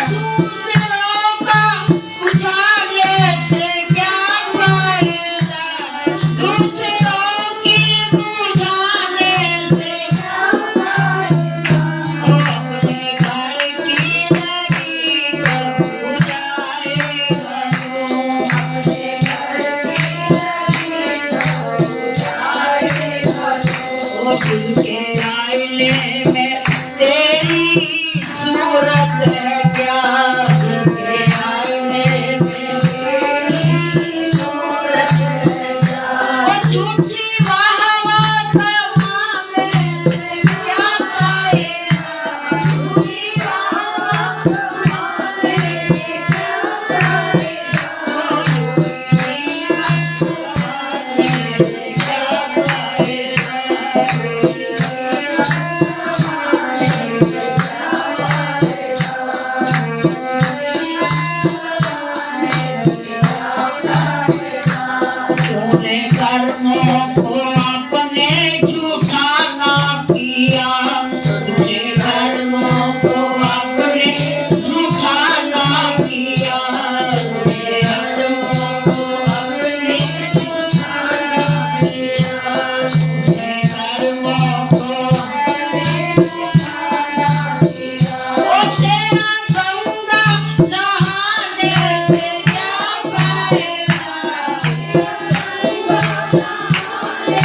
दूसरों का उजाले से क्या फायदा, दूसरों की बुझाने से क्या फायदा, अपने घर की लगी को बुझाएगा तू, अपने घर की लगी को बुझाएगा तू। ओ दिल के आईने में तेरी सूरत है क्या, दिल के आईने में तेरी सूरत है क्या, ओ झूठी वाहवाह कमाने से क्या पाएगा, झूठी वाहवाह कमाने से क्या पाएगा, ओ झूठी वाहवाह कमाने से क्या पाएगा। तूने कर्मों को अपने झूठा ना किया, तूने कर्मों को अपने झूठा ना किया, तूने कर्मों को अपने झूठा ना किया, तूने कर्मों को अपने झूठा ना किया। ओ तेरा गंगा नहाने से क्या फायदा, तेरा गंगा नहाने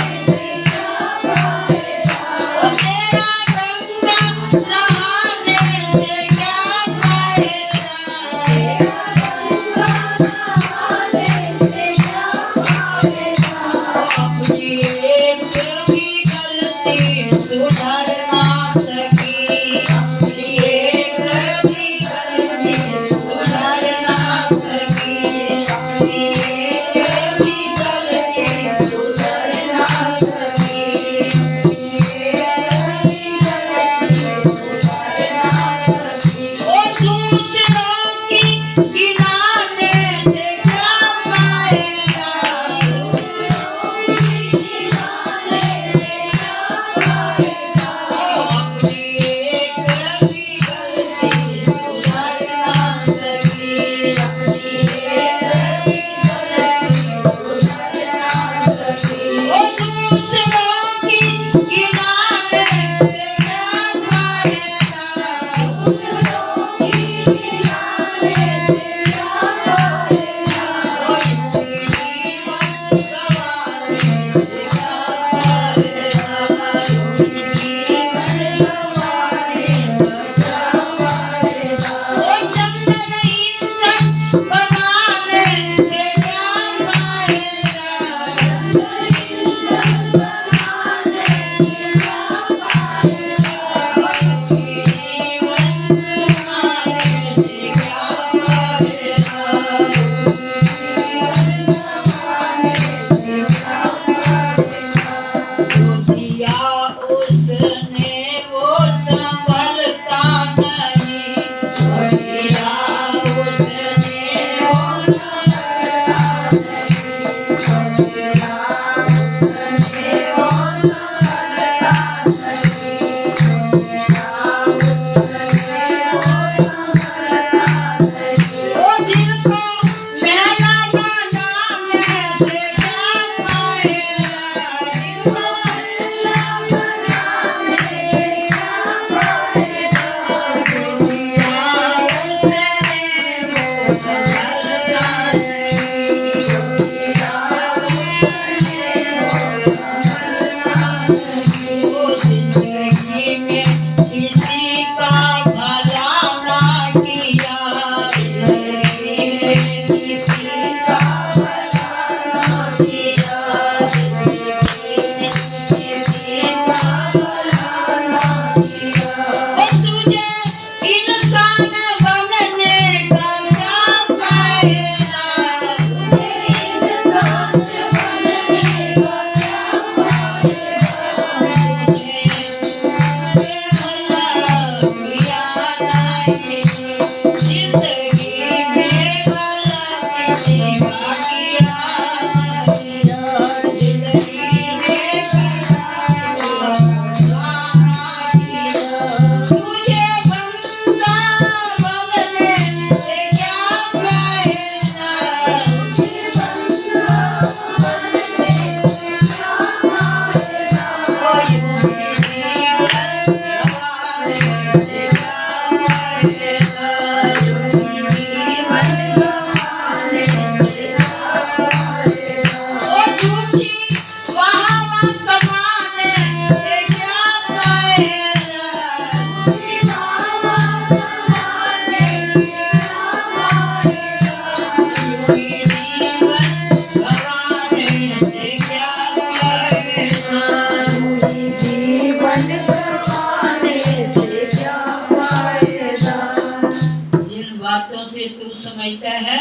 बातों से तू समझता है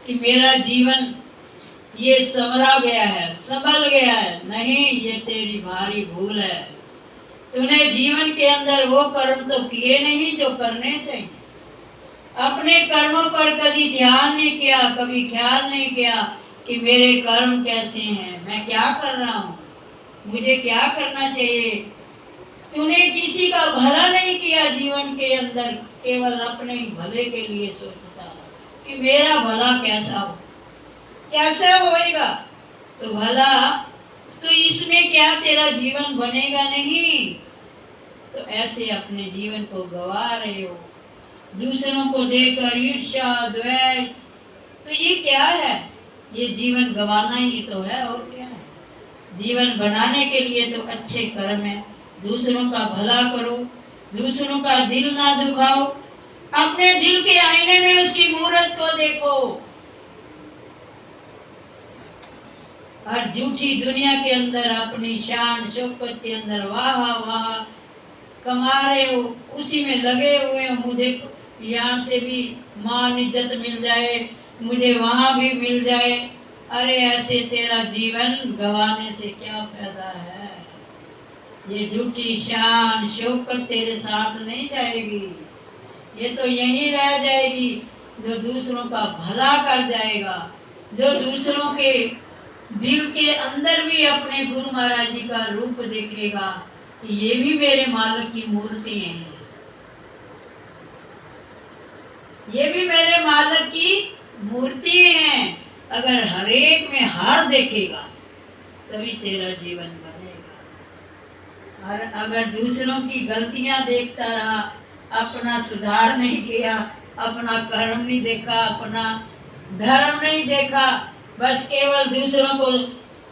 कि मेरा जीवन ये संवरा गया है, संभल गया है? नहीं, ये तेरी भारी भूल है। तूने जीवन के अंदर वो कर्म तो किए नहीं जो करने चाहिए। अपने कर्मों पर कभी ध्यान नहीं किया, कभी ख्याल नहीं किया कि मेरे कर्म कैसे हैं, मैं क्या कर रहा हूँ, मुझे क्या करना चाहिए। तूने किसी का भला नहीं किया जीवन के अंदर, केवल अपने ही भले के लिए सोचता कि मेरा भला कैसा हो, कैसे होएगा। तो भला तो इसमें क्या तेरा जीवन बनेगा नहीं। तो ऐसे अपने जीवन को गवा रहे हो, दूसरों को देखकर ईर्ष्या द्वेष। तो ये क्या है? ये जीवन गवाना ही तो है, और क्या है। जीवन बनाने के लिए तो अच्छे कर्म है, दूसरों का भला करो, दूसरों का दिल ना दुखाओ, अपने दिल के आईने में उसकी मूरत को देखो। और झूठी दुनिया के अंदर अपनी शान शौकत के अंदर वाह वाह कमा रहे हो, उसी में लगे हुए हो। मुझे यहाँ से भी मान इज्जत मिल जाए, मुझे वहाँ भी मिल जाए। अरे ऐसे तेरा जीवन गंवाने से क्या फायदा है। ये झूठी शान शौकत तेरे साथ नहीं जाएगी, ये तो यहीं रह जाएगी। जो दूसरों का भला कर जाएगा, जो दूसरों के दिल के अंदर भी अपने गुरु महाराज जी का रूप देखेगा कि ये भी मेरे मालिक की मूर्ति हैं, ये भी मेरे मालिक की मूर्ति हैं। अगर हर एक में हार देखेगा तभी तेरा जीवन बनेगा। और अगर दूसरों की गलतियां देखता रहा, अपना सुधार नहीं किया, अपना कर्म नहीं देखा, अपना धर्म नहीं देखा, बस केवल दूसरों को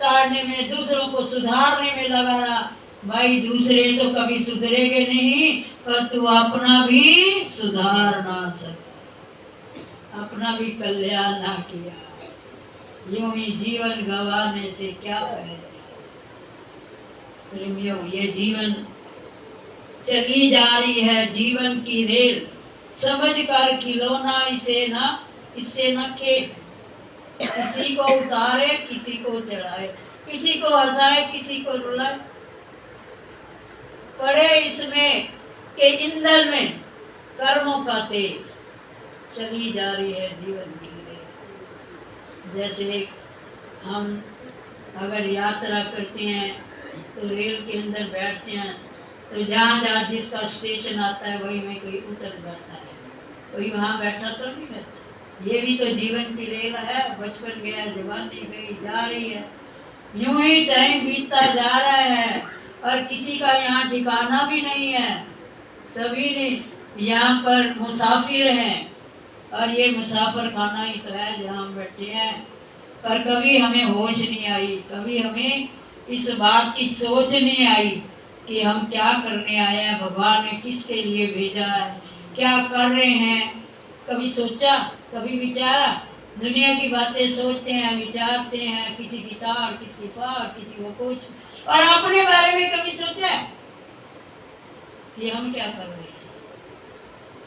ताड़ने में, दूसरों को सुधारने में लगा रहा, भाई दूसरे तो कभी सुधरेंगे नहीं, पर तू अपना भी सुधार ना सका, अपना भी कल्याण ना किया। यूं ही जीवन गंवाने से क्या फायदा। प्रेमियों, ये जीवन चली जा रही है, जीवन की रेल, समझ कर खिलौना इसे ना, इससे न खेल। किसी को उतारे, किसी को चढ़ाए, किसी को हंसाए, किसी को रुलाए, पड़े इसमें के ईंधन में कर्मों का तेल। चली जा रही है जीवन की रेल। जैसे हम अगर यात्रा करते हैं तो रेल के अंदर बैठते हैं, तो जहाँ जहाँ जिसका स्टेशन आता है वही में कोई उतर जाता है, कोई वहाँ बैठा तो नहीं रहता। ये भी तो जीवन की रेल है, बचपन गया, जवानी गई, जा रही है, यूं ही टाइम बीतता जा रहा है और किसी का यहाँ ठिकाना भी नहीं है। सभी ने यहाँ पर मुसाफिर हैं और ये मुसाफिर खाना ही तो है जहाँ हम बैठे हैं। पर कभी हमें होश नहीं आई, कभी हमें इस बात की सोच नहीं आई कि हम क्या करने आए हैं, भगवान ने किसके लिए भेजा है, क्या कर रहे हैं। कभी सोचा, कभी विचारा? दुनिया की बातें सोचते हैं, विचारते हैं, किसी की तार, किसी की पार, किसी को कुछ, और अपने बारे में कभी सोचा कि हम क्या कर रहे हैं,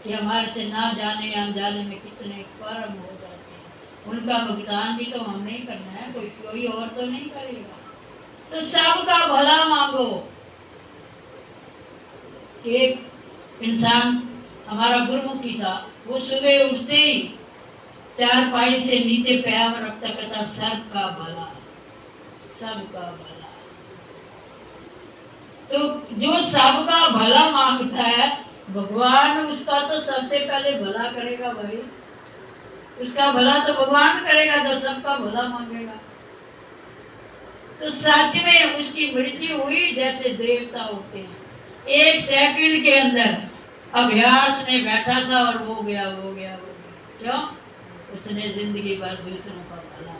कि हमारे से ना जाने अनजाने में कितने कर्म हो जाते हैं। उनका भुगतान भी तो हम नहीं करना है, कोई और तो नहीं करेगा। तो सबका भला मांगो। एक इंसान हमारा गुरुमुखी था, वो सुबह उठते ही चारपाई से नीचे पैर रखता, कहता सबका भला, सबका भला। तो जो सबका भला मांगता है, भगवान उसका तो सबसे पहले भला करेगा भाई। उसका भला तो भगवान करेगा जो सबका भला मांगेगा। तो सच में उसकी मृत्यु हुई जैसे देवता होते हैं, 1 सेकंड के अंदर अभ्यास में बैठा था और वो गया, वो गया, वो गया। क्यों? उसने जिंदगी भर दूसरों का भला,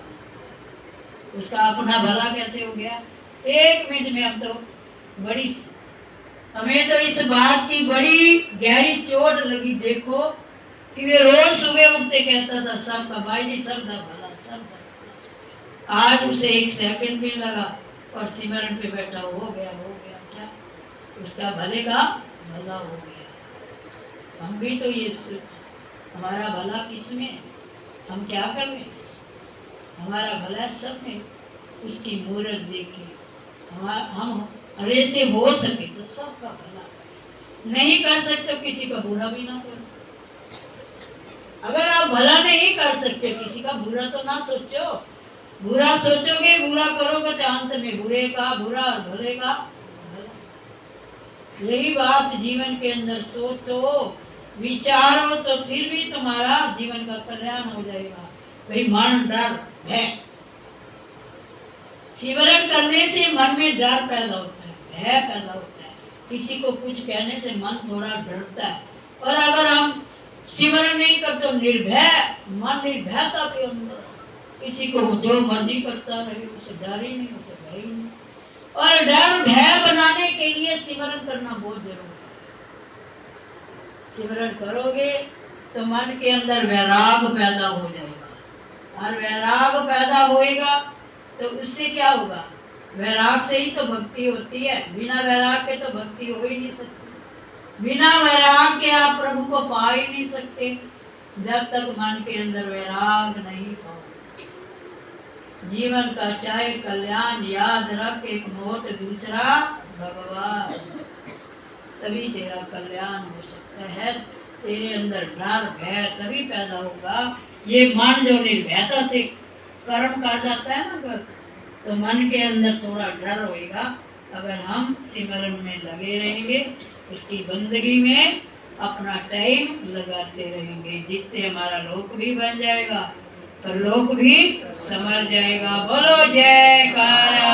उसका अपना भला कैसे हो गया 1 मिनट में। हम तो बड़ी, हमें तो इस बात की बड़ी गहरी चोट लगी। देखो कि वे रोज सुबह उठते कहता था सबका भाई जी, सबका भला, सबका। आज उसे 1 सेकंड भी लगा और सिमरन पे बैठा, हो गया, हो गया। क्या? उसका भले का भला हो गया। हम भी तो ये सोच, हमारा भला किसमें है? हम क्या कर रहे हैं? हमारा भला सब में उसकी मूर्त देखे, हम अरे से हो सके तो सबका भला, नहीं कर सकते किसी का बुरा भी ना करो। अगर आप भला नहीं कर सकते किसी का, बुरा तो ना सोचो। बुरा सोचोगे, बुरा करोगे तो अंत में बुरे का बुरा और भले का भला। यही बात जीवन के अंदर सोचो, विचारो, तो फिर भी तुम्हारा जीवन का कल्याण हो जाएगा। भाई मन, डर, भय, सिमरन करने से मन में डर पैदा होता है, भय पैदा होता है, किसी को कुछ कहने से मन थोड़ा डरता है। और अगर हम सिमरन नहीं करते, निर्भय मन, निर्भयता के अंदर किसी को जो मर्जी करता रहे, उसे डर ही नहीं, उसे भय ही नहीं। और डर भय बनाने के लिए सिमरन करना बहुत जरूरी है। सिमरन करोगे तो मन के अंदर वैराग पैदा हो जाएगा, और वैराग पैदा होएगा तो उससे क्या होगा? वैराग से ही तो भक्ति होती है, बिना वैराग के तो भक्ति हो ही नहीं सकती। बिना वैराग के आप प्रभु को पा ही नहीं सकते, जब तक मन के अंदर वैराग नहीं पाओ। जीवन का चाहे कल्याण याद रख, एक मोट दूसरा भगवान, तभी तेरा कल्याण हो सकता है। तेरे अंदर डर भय तभी पैदा होगा। ये मन जो निर्भयता से कर्म कर जाता है ना, तो मन के अंदर थोड़ा डर होएगा। अगर हम सिमरन में लगे रहेंगे, उसकी बंदगी में अपना टाइम लगाते रहेंगे, जिससे हमारा लोक भी बन जाएगा और लोक भी संवर जाएगा। बोलो जयकारा।